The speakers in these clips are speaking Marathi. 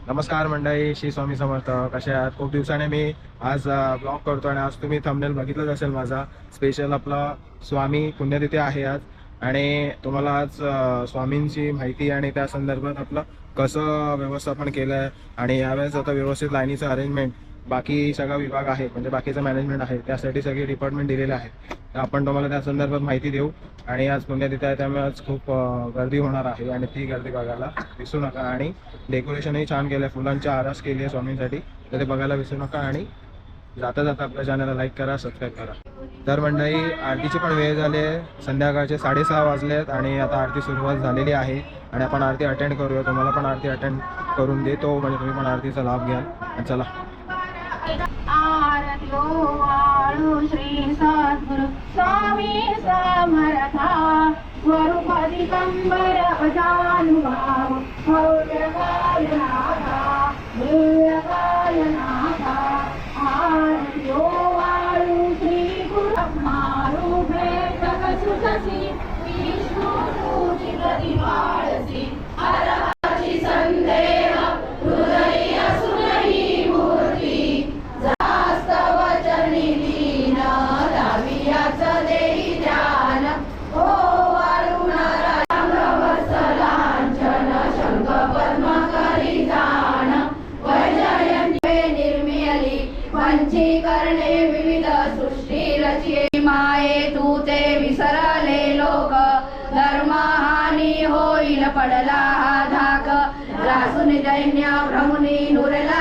नमस्कार मंडळी, श्री स्वामी समर्थ. कशा आहात? खूप दिवसाने मी आज ब्लॉग करतो आणि आज तुम्ही थंबनेल बघितलंच असेल. माझा स्पेशल आपला स्वामी पुण्यतिथी आहे आज आणि तुम्हाला आज स्वामींची माहिती आणि त्या संदर्भात आपलं कसं व्यवस्थापन केलं आहे आणि यावेळेस आता व्यवस्थित लाईनीचं अरेंजमेंट बाकी सगळा विभाग आहे, म्हणजे बाकीचं मॅनेजमेंट आहे, त्यासाठी सगळे डिपार्टमेंट दिलेले आहे. तर आपण तुम्हाला त्या संदर्भात माहिती देऊ. आणि आज पुण्यतिथी आहे त्यामुळे आज खूप गर्दी होणार आहे आणि ती गर्दी बघायला विसरू नका. आणि डेकोरेशनही छान केलं आहे, फुलांची आरास केली आहे स्वामींसाठी, तर ते बघायला विसरू नका. आणि जाता जाता आपल्या चॅनलला लाईक करा, सबस्क्राईब करा. तर मंडळी, आरतीची पण वेळ झाली आहे. संध्याकाळचे 6:30 वाजले आहेत आणि आता आरती सुरुवात झालेली आहे आणि आपण आरती अटेंड करूया. तुम्हाला पण आरती अटेंड करून देतो, म्हणजे तुम्ही पण आरतीचा लाभ घ्याल. आणि चला. श्री सद्गुरु स्वामी समर्था स्वरूप दिगंबर अजानुभाव भव्य कायनाथा दिव्य कायनाथा आरत्यो वाळू श्री गुरु मारू भेट सुतसी विष्णू तुझी प्रतिमाळसी हरहरी संदेह हृदय सुनही मूर्ती जास्तव चरणी लीन दावियाच देही ध्यान ओ वारुणारा वत्सलांचन शंख पद्म करी जाण वैजयंती निर्मियली पंचीकरणे विविध सृष्टी रचिये माये तू ते विसरले लोक धर्महानी होईल पडला हा धाक रासून दैन्य भ्रमुनी नुरला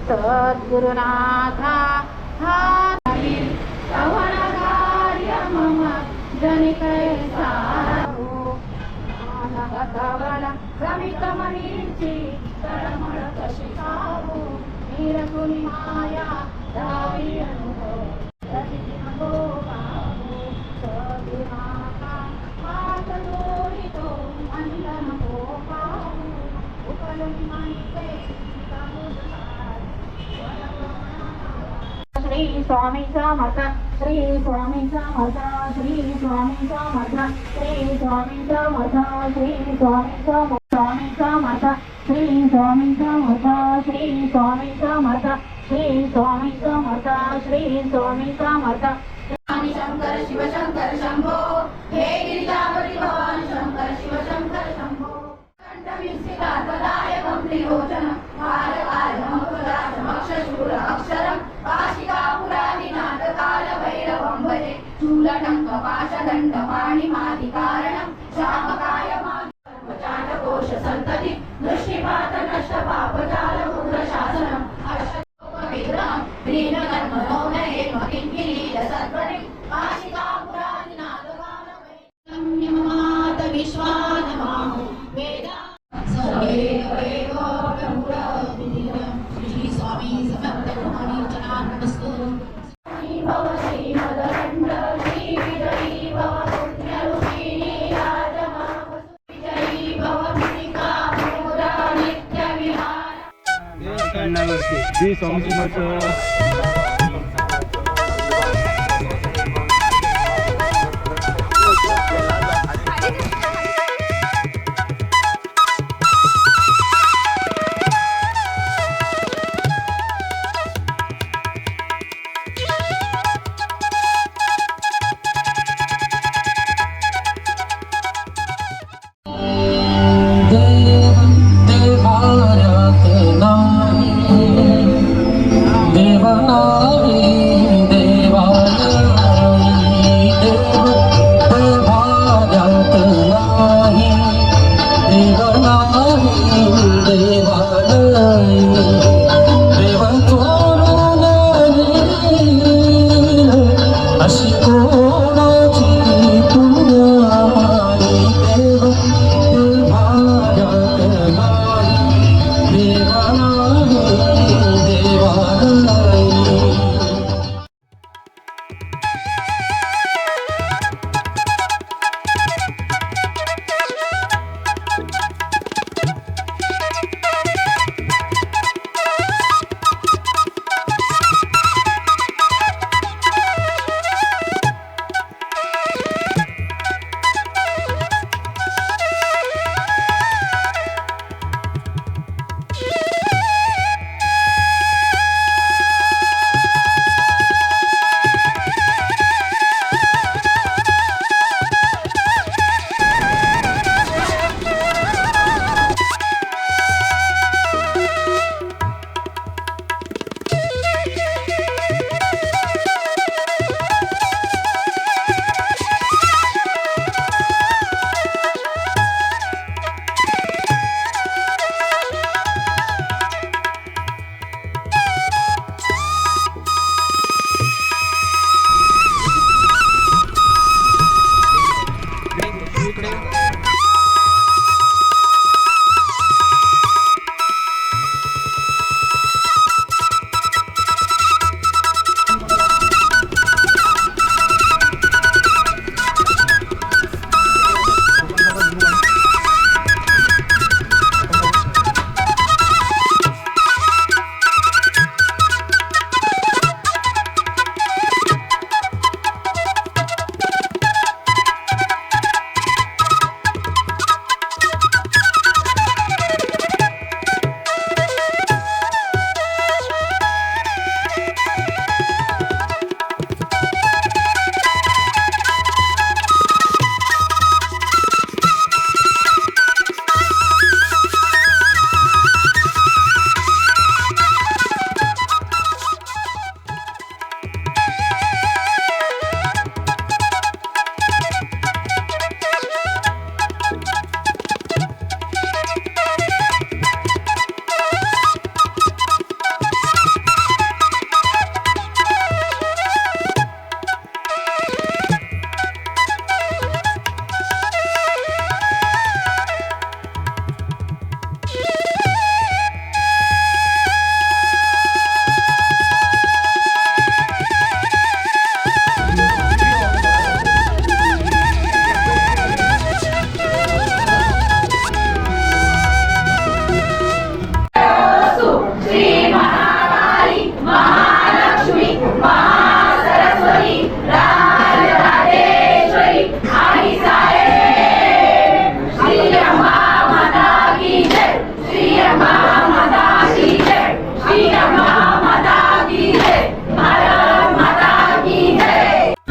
सद्गुरुनाथा हारी श्रवण कार्य मम जनिकैसा अनगतवल समितमनीची तळमळ कशी सावू निरकुनी माया दावी अनुभव रचिती नको बाबू सद्गुरुनाथा हात जोडितो अंध नको पाहू उपलब्धी माहिती श्री स्वामी समर्थ श्री स्वामी समर्थ श्री स्वामी समर्थ श्री स्वामी समर्थ श्री स्वामी स्वामी समर्थ श्री स्वामी समर्थ श्री स्वामी समर्थ श्री स्वामी समर्थ श्री स्वामी समर्थ शंकर शिव शंकर शंभो हे गिरिजापती भवानी शंकर शिव शंकर शंभो कंठविसितार्थदायकं त्रिलोचनं कालकालमं पुराणमक्षशूर अक्षरं काशिकापुरादिनाथकालभैरवं भजे शूलटङ्क पाशदण्डपाणिमादिकारणं श्यामकाय माचाटकोश सन्तति दृष्टिपात नष्टपापजाल उग्रशासनम् अष्टविग्रहं ह्रीनकर्मणोनये किङ्किरीलसत्वरिं काशिकापुरादिनाथकालभैरवं विश्वानमाहु वेदा श्री स्वामी समर्थ नमस्तु भव श्री मदकंड श्री विजयी भव पुण्यरूपिणी राजमा विजयी भव मुनिका मुरा नित्य विहार श्री स्वामी समर्थ. देवाना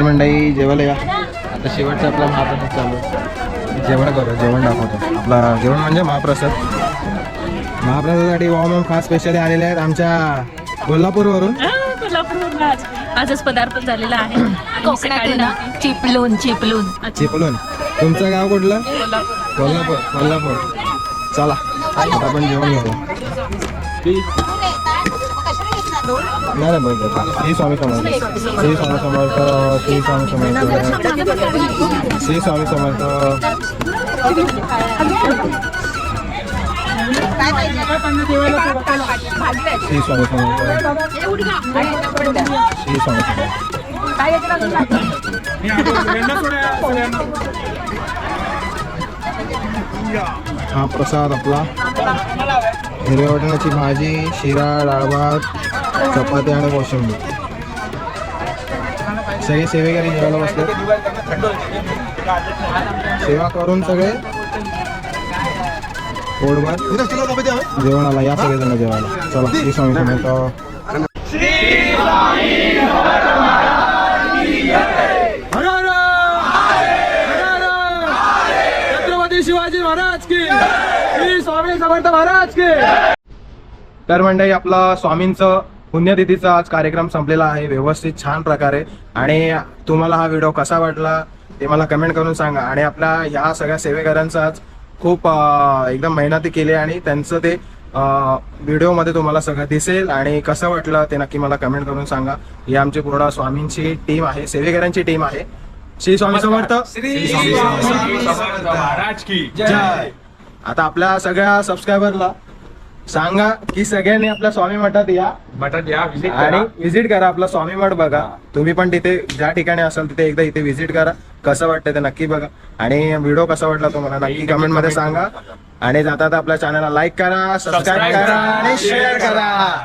मंडळी जेवायला या. आता शेवटचा आपला महाप्रसाद चालू आहे. जेवण करू, जेवण दाखवतो. आपला जेवण म्हणजे महाप्रसाद. महाप्रसादासाठी ओम खास स्पेशली आलेले आहेत आमच्या कोल्हापूरवरून. कोल्हापूरवरून आजच पदार्पण झालेला आहे. कोकणातून चिपलून चिपळूण. तुमचं गाव कुठलं? कोल्हापूर. कोल्हापूर. चला आता आपण जेवण घेऊ. नाही नाही बघ. श्री स्वामी समर्थ. श्री स्वामी समर्थ. श्री स्वामी समर्थ. श्री स्वामी समर्थ. श्री स्वामी समर्थ. श्री स्वामी समर्थ. हा प्रसाद आपला. हिरव्या वाटाण्याची भाजी, शिरा, डाळभात, चपाती आणि कोशिंबीर. सगळे सेवेकरी जेवायला बसले. सेवा करून सगळे पोटभर जेवणाला या सगळेजण जेवायला. चला श्री स्वामी समर्थ. छत्रपती शिवाजी महाराज की. श्री स्वामी समर्थ महाराज की. तर मंडळी आपला स्वामींचं पुण्यतिथीचा आज कार्यक्रम संपलेला आहे व्यवस्थित छान प्रकारे. आणि तुम्हाला हा व्हिडिओ कसा वाटला ते मला कमेंट करून सांगा. आणि आपल्या ह्या सगळ्या सेवेकरांचा आज खूप एकदम मेहनती केली आणि त्यांचं ते व्हिडिओमध्ये तुम्हाला सगळं दिसेल. आणि कसं वाटलं ते नक्की मला कमेंट करून सांगा. ही आमची पूर्ण स्वामींची टीम आहे, सेवेकरांची टीम आहे. श्री स्वामी समर्थ. श्री स्वामी समर्थ महाराज की जय. आता आपल्या सगळ्या सबस्क्रायबरला सांगा की सगळ्यांनी आपल्या स्वामी मठात या आणि व्हिजिट करा. आपला स्वामी मठ बघा. तुम्ही पण तिथे ज्या ठिकाणी असाल तिथे एकदा इथे व्हिजिट करा. कसं वाटतं ते नक्की बघा. आणि व्हिडिओ कसा वाटला तुम्हाला नक्की कमेंट मध्ये सांगा. आणि जाता आपल्या चॅनलला लाईक करा, सबस्क्राईब करा आणि शेअर करा.